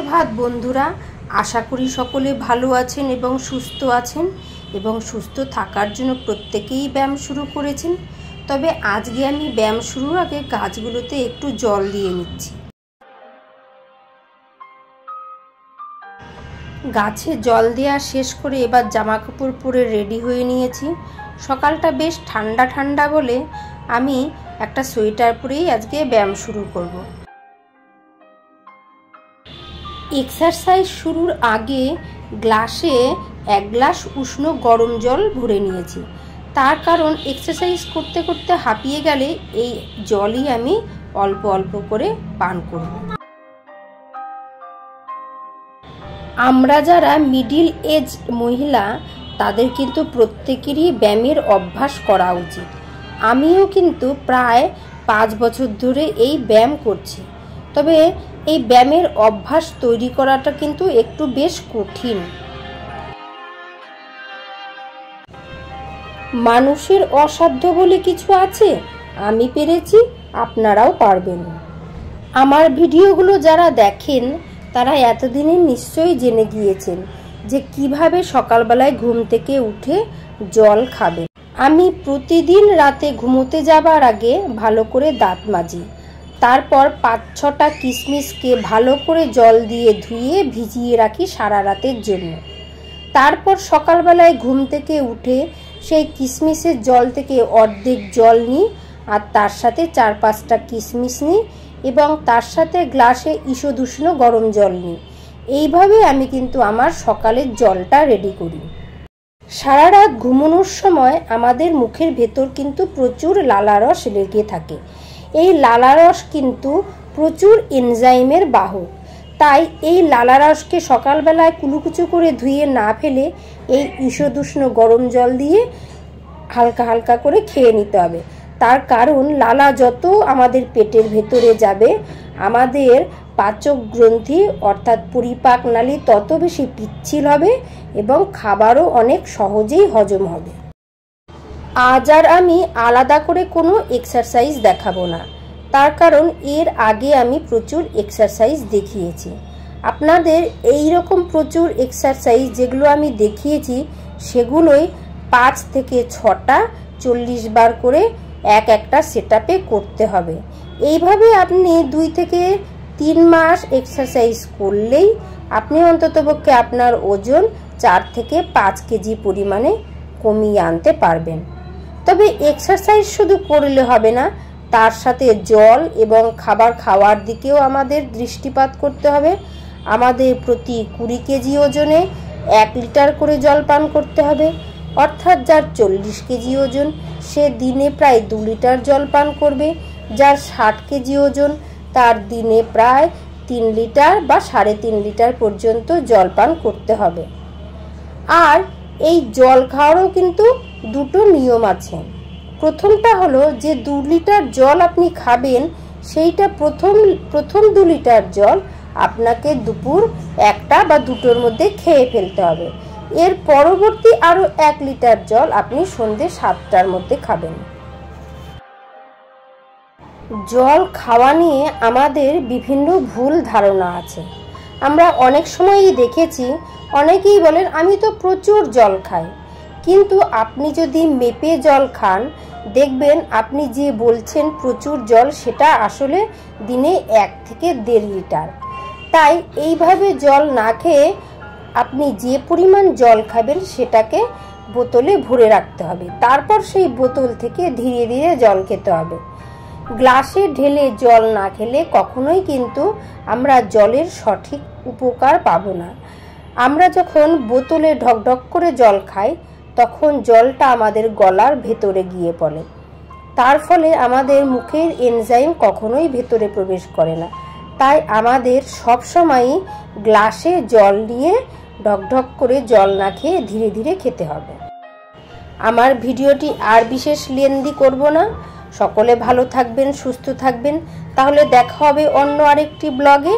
সুপ্রভাত বন্ধুরা, আশা করি সকলে ভালো আছেন এবং সুস্থ আছেন এবং সুস্থ থাকার জন্য প্রত্যেকেই ব্যায়াম শুরু করেছেন। তবে আজকে আমি ব্যায়াম শুরুর আগে গাছগুলোতে একটু জল দিয়ে নিচ্ছি। গাছে জল দেওয়া শেষ করে এবার জামা কাপড় পরে রেডি হয়ে নিয়েছি। সকালটা বেশ ঠান্ডা ঠান্ডা বলে আমি একটা সোয়েটার পরেই আজকে ব্যায়াম শুরু করব। এক্সারসাইজ শুরুর আগে গ্লাসে 1 গ্লাস উষ্ণ গরম জল ভরে নিয়েছি। তার কারণ এক্সারসাইজ করতে করতে হাঁপিয়ে গেলে এই জলই আমি অল্প অল্প করে পান করব। আমরা যারা মিডিল এজ মহিলা তাদের কিন্তু প্রত্যেকেরই ব্যায়ামের অভ্যাস করা উচিত। আমিও কিন্তু প্রায় 5 বছর ধরে এই ব্যায়াম করছি। তবে এই ব্যায়ামের অভ্যাস তৈরি করাটা কিন্তু একটু বেশ কঠিন। মানুষের অসাধ্য বলে কিছু আছে? আমি পেরেছি, আপনারাও পারবেন। আমার ভিডিওগুলো যারা দেখেন তারা এতদিনে নিশ্চয়ই জেনে গিয়েছেন যে কিভাবে সকালবেলায় ঘুম থেকে উঠে জল খাবেন। আমি প্রতিদিন রাতে ঘুমোতে যাবার আগে ভালো করে দাঁত মাজি। তারপর 5-6টা কিশমিশকে ভালো করে জল দিয়ে ধুয়ে ভিজিয়ে রাখি সারা রাতের জন্য। তারপর সকালবেলায় ঘুম থেকে উঠে সেই কিশমিশের জল থেকে অর্ধেক জল নিই আর তার সাথে 4-5টা কিশমিশ নিই এবং তার সাথে গ্লাসে ঈষদুষ্ণ গরম জল নিই। এইভাবে আমি কিন্তু আমার সকালের জলটা রেডি করি। সারা রাত ঘুমানোর সময় আমাদের মুখের ভেতর কিন্তু প্রচুর লালারস লেগে থাকে। এই লালারস কিন্তু প্রচুর এনজাইমের বাহক। তাই এই লালারসকে সকালবেলায় কুলুকুচু করে ধুয়ে না ফেলে এই ঈষদুষ্ণ গরম জল দিয়ে হালকা হালকা করে খেয়ে নিতে হবে। তার কারণ লালা যত আমাদের পেটের ভেতরে যাবে আমাদের পাচক গ্রন্থি অর্থাৎ পরিপাক নালী তত বেশি পিচ্ছিল হবে এবং খাবারও অনেক সহজেই হজম হবে। আজ আর আমি আলাদা করে কোনো এক্সারসাইজ দেখাবো না, তার কারণ এর আগে আমি প্রচুর এক্সারসাইজ দেখিয়েছি। আপনাদের এই রকম প্রচুর এক্সারসাইজ যেগুলো আমি দেখিয়েছি সেগুলোই 5 থেকে 6টা 40 বার করে একটা সেটআপে করতে হবে। এইভাবে আপনি 2 থেকে 3 মাস এক্সারসাইজ করলেই আপনি অন্ততপক্ষে আপনার ওজন 4 থেকে 5 কেজি পরিমাণে কমিয়ে আনতে পারবেন। তবে এক্সারসাইজ শুধু করলে হবে না, তার সাথে জল এবং খাবার খাওয়ার দিকেও আমাদের দৃষ্টিপাত করতে হবে। আমাদের প্রতি 20 কেজি ওজনে 1 লিটার করে জল পান করতে হবে। অর্থাৎ যার 40 কেজি ওজন সে দিনে প্রায় 2 লিটার জল পান করবে। যার 60 কেজি ওজন তার দিনে প্রায় 3 লিটার বা 3.5 লিটার পর্যন্ত জল পান করতে হবে। আর এই জল খাওয়ারও কিন্তু 2টো নিয়ম আছে। প্রথমটা হলো যে 2 লিটার জল আপনি খাবেন সেইটা প্রথম 2 লিটার জল আপনাকে দুপুর 1টা বা 2টোর মধ্যে খেয়ে ফেলতে হবে। এর পরবর্তী আরও 1 লিটার জল আপনি সন্ধ্যে 7টার মধ্যে খাবেন। জল খাওয়া নিয়ে আমাদের বিভিন্ন ভুল ধারণা আছে। আমরা অনেক সময়ই দেখেছি অনেকেই বলেন আমি তো প্রচুর জল খাই, কিন্তু আপনি যদি মেপে জল খান দেখবেন আপনি যে বলছেন প্রচুর জল সেটা আসলে দিনে 1 থেকে 1.5 লিটার। তাই এইভাবে জল না খেয়ে আপনি যে পরিমাণ জল খাবেন সেটাকে বোতলে ভরে রাখতে হবে। তারপর সেই বোতল থেকে ধীরে ধীরে জল খেতে হবে। গ্লাসে ঢেলে জল না খেলে কখনোই কিন্তু আমরা জলের সঠিক উপকার পাবো না। আমরা যখন বোতলে ঢকঢক করে জল খাই তখন জলটা আমাদের গলার ভেতরে গিয়ে পড়ে। তার ফলে আমাদের মুখের এনজাইম কখনোই ভেতরে প্রবেশ করে না। তাই আমাদের সবসময়ই গ্লাসে জল নিয়ে ঢকঢক করে জল না খেয়ে ধীরে ধীরে খেতে হবে। আমার ভিডিওটি আর বিশেষ লেন্দি করব না। সকলে ভালো থাকবেন, সুস্থ থাকবেন। তাহলে দেখা হবে অন্য আরেকটি ব্লগে।